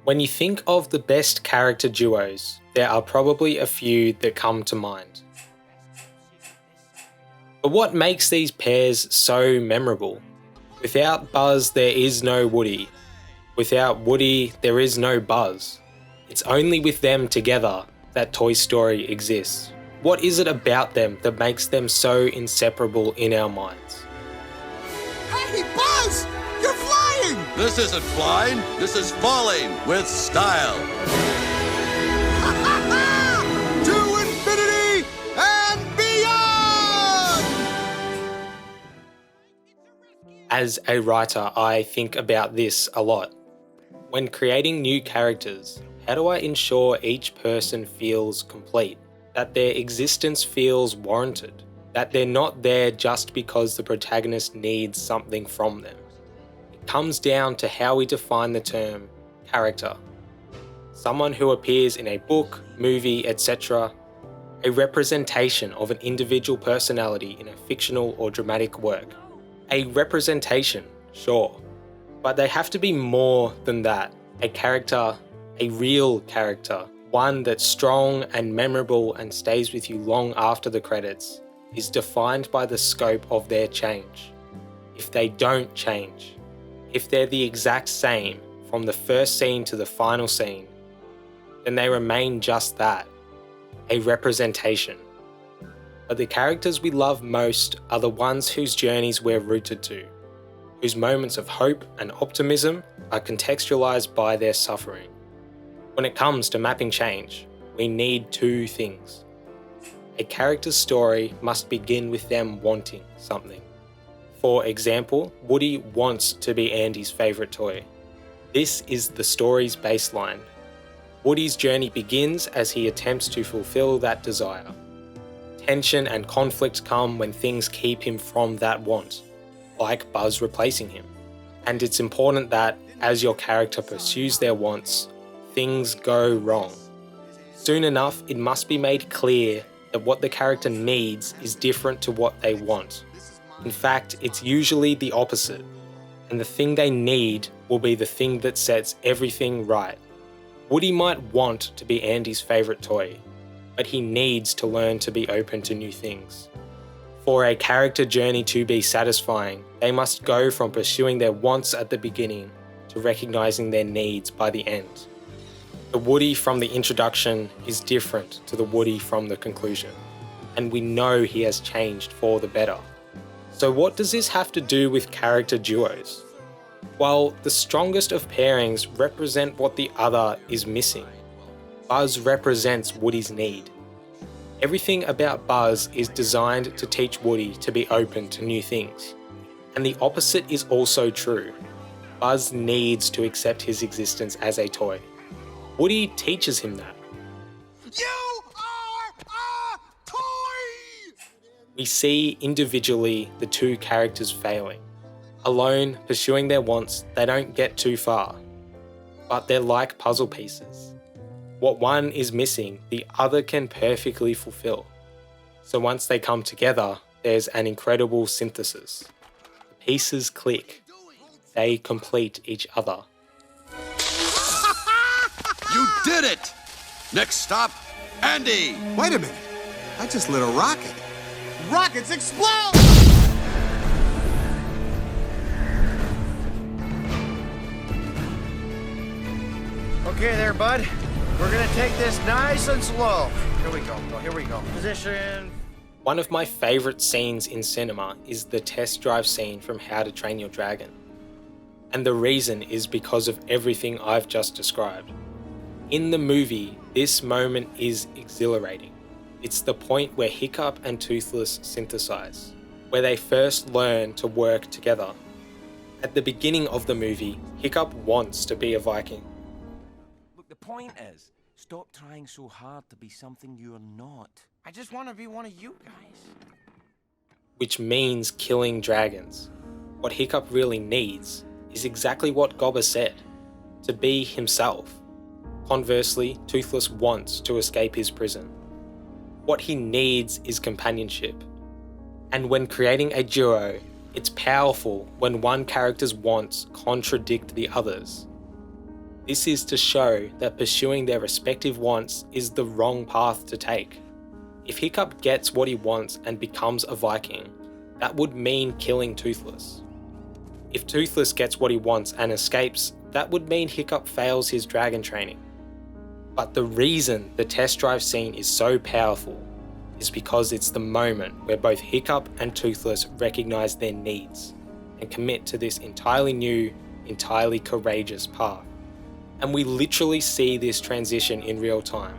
When you think of the best character duos, there are probably a few that come to mind. But what makes these pairs so memorable? Without Buzz, there is no Woody. Without Woody, there is no Buzz. It's only with them together that Toy Story exists. What is it about them that makes them so inseparable in our minds? Hey, Buzz! You're flying! This isn't flying, this is falling with style. To infinity and beyond! As a writer, I think about this a lot. When creating new characters, how do I ensure each person feels complete? That their existence feels warranted? That they're not there just because the protagonist needs something from them? It comes down to how we define the term character. Someone who appears in a book, movie, etc. A representation of an individual personality in a fictional or dramatic work. A representation, sure, but they have to be more than that. A character, a real character, one that's strong and memorable and stays with you long after the credits, is defined by the scope of their change. If they don't change, if they're the exact same from the first scene to the final scene, then they remain just that, a representation. But the characters we love most are the ones whose journeys we're rooted to, whose moments of hope and optimism are contextualized by their suffering. When it comes to mapping change, we need two things. A character's story must begin with them wanting something. For example, Woody wants to be Andy's favourite toy. This is the story's baseline. Woody's journey begins as he attempts to fulfill that desire. Tension and conflict come when things keep him from that want, like Buzz replacing him. And it's important that, as your character pursues their wants, things go wrong. Soon enough, it must be made clear that what the character needs is different to what they want. In fact, it's usually the opposite, and the thing they need will be the thing that sets everything right. Woody might want to be Andy's favourite toy, but he needs to learn to be open to new things. For a character journey to be satisfying, they must go from pursuing their wants at the beginning to recognising their needs by the end. The Woody from the introduction is different to the Woody from the conclusion, and we know he has changed for the better. So what does this have to do with character duos? Well, the strongest of pairings represent what the other is missing. Buzz represents Woody's need. Everything about Buzz is designed to teach Woody to be open to new things. And the opposite is also true. Buzz needs to accept his existence as a toy. Woody teaches him that. You are a toy! We see individually the two characters failing. Alone, pursuing their wants, they don't get too far. But they're like puzzle pieces. What one is missing, the other can perfectly fulfill. So once they come together, there's an incredible synthesis. The pieces click. They complete each other. You did it! Next stop, Andy! Wait a minute. I just lit a rocket. Rockets explode! Okay there, bud. We're gonna take this nice and slow. Here we go. Oh, here we go. Position. One of my favourite scenes in cinema is the test drive scene from How to Train Your Dragon. And the reason is because of everything I've just described. In the movie, this moment is exhilarating. It's the point where Hiccup and Toothless synthesize, where they first learn to work together. At the beginning of the movie, Hiccup wants to be a Viking. Look, the point is, stop trying so hard to be something you're not. I just want to be one of you guys. Which means killing dragons. What Hiccup really needs is exactly what Gobber said, to be himself. Conversely, Toothless wants to escape his prison. What he needs is companionship. And when creating a duo, it's powerful when one character's wants contradict the others. This is to show that pursuing their respective wants is the wrong path to take. If Hiccup gets what he wants and becomes a Viking, that would mean killing Toothless. If Toothless gets what he wants and escapes, that would mean Hiccup fails his dragon training. But the reason the test drive scene is so powerful is because it's the moment where both Hiccup and Toothless recognize their needs and commit to this entirely new, entirely courageous path. And we literally see this transition in real time.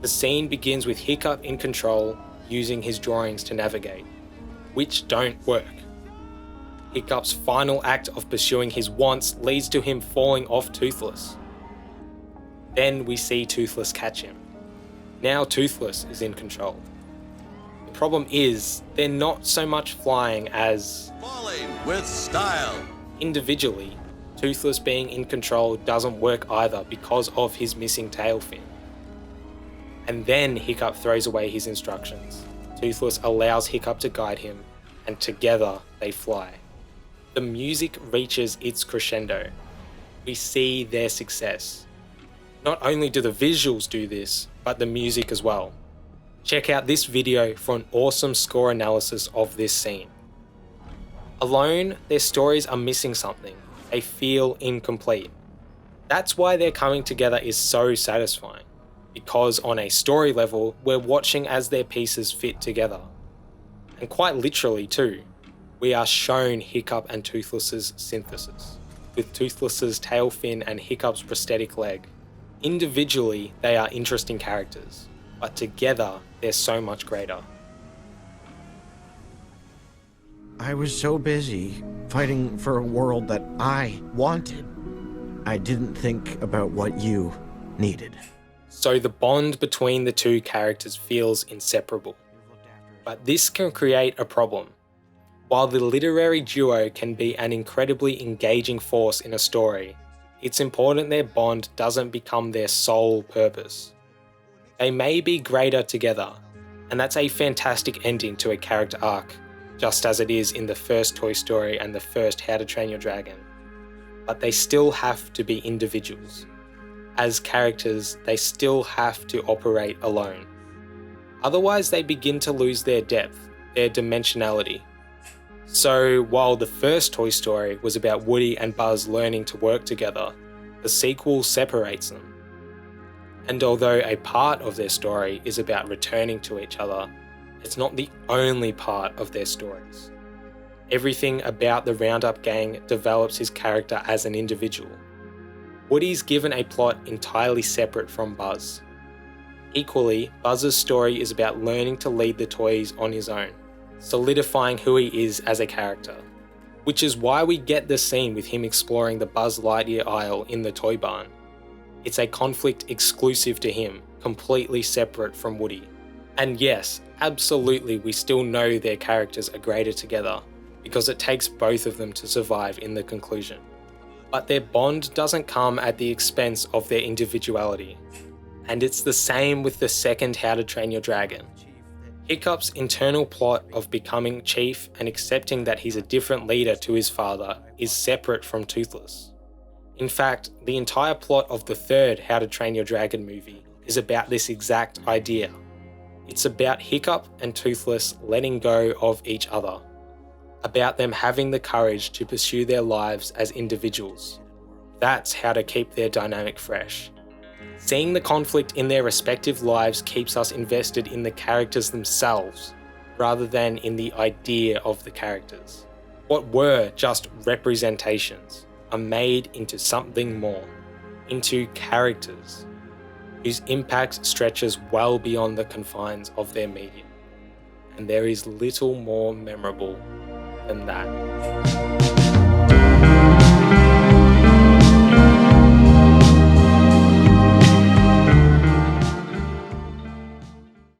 The scene begins with Hiccup in control, using his drawings to navigate, which don't work. Hiccup's final act of pursuing his wants leads to him falling off Toothless. Then we see Toothless catch him. Now Toothless is in control. The problem is, they're not so much flying as Falling with style. individually. Toothless being in control doesn't work either because of his missing tail fin. And then Hiccup throws away his instructions. Toothless allows Hiccup to guide him, and together they fly. The music reaches its crescendo. We see their success. Not only do the visuals do this, but the music as well. Check out this video for an awesome score analysis of this scene. Alone, their stories are missing something. They feel incomplete. That's why their coming together is so satisfying, because on a story level, we're watching as their pieces fit together. And quite literally too, we are shown Hiccup and Toothless's synthesis, with Toothless's tail fin and Hiccup's prosthetic leg. Individually, they are interesting characters, but together, they're so much greater. I was so busy fighting for a world that I wanted. I didn't think about what you needed. So the bond between the two characters feels inseparable. But this can create a problem. While the literary duo can be an incredibly engaging force in a story, it's important their bond doesn't become their sole purpose. They may be greater together, and that's a fantastic ending to a character arc, just as it is in the first Toy Story and the first How to Train Your Dragon. But they still have to be individuals. As characters, they still have to operate alone. Otherwise, they begin to lose their depth, their dimensionality. So, while the first Toy Story was about Woody and Buzz learning to work together, the sequel separates them. And although a part of their story is about returning to each other, it's not the only part of their stories. Everything about the Roundup Gang develops his character as an individual. Woody's given a plot entirely separate from Buzz. Equally, Buzz's story is about learning to lead the toys on his own, solidifying who he is as a character. Which is why we get the scene with him exploring the Buzz Lightyear aisle in the toy barn. It's a conflict exclusive to him, completely separate from Woody. And yes, absolutely we still know their characters are greater together, because it takes both of them to survive in the conclusion. But their bond doesn't come at the expense of their individuality. And it's the same with the second How to Train Your Dragon. Hiccup's internal plot of becoming chief and accepting that he's a different leader to his father is separate from Toothless. In fact, the entire plot of the third How to Train Your Dragon movie is about this exact idea. It's about Hiccup and Toothless letting go of each other. About them having the courage to pursue their lives as individuals. That's how to keep their dynamic fresh. Seeing the conflict in their respective lives keeps us invested in the characters themselves, rather than in the idea of the characters. What were just representations are made into something more, into characters, whose impact stretches well beyond the confines of their medium. And there is little more memorable than that.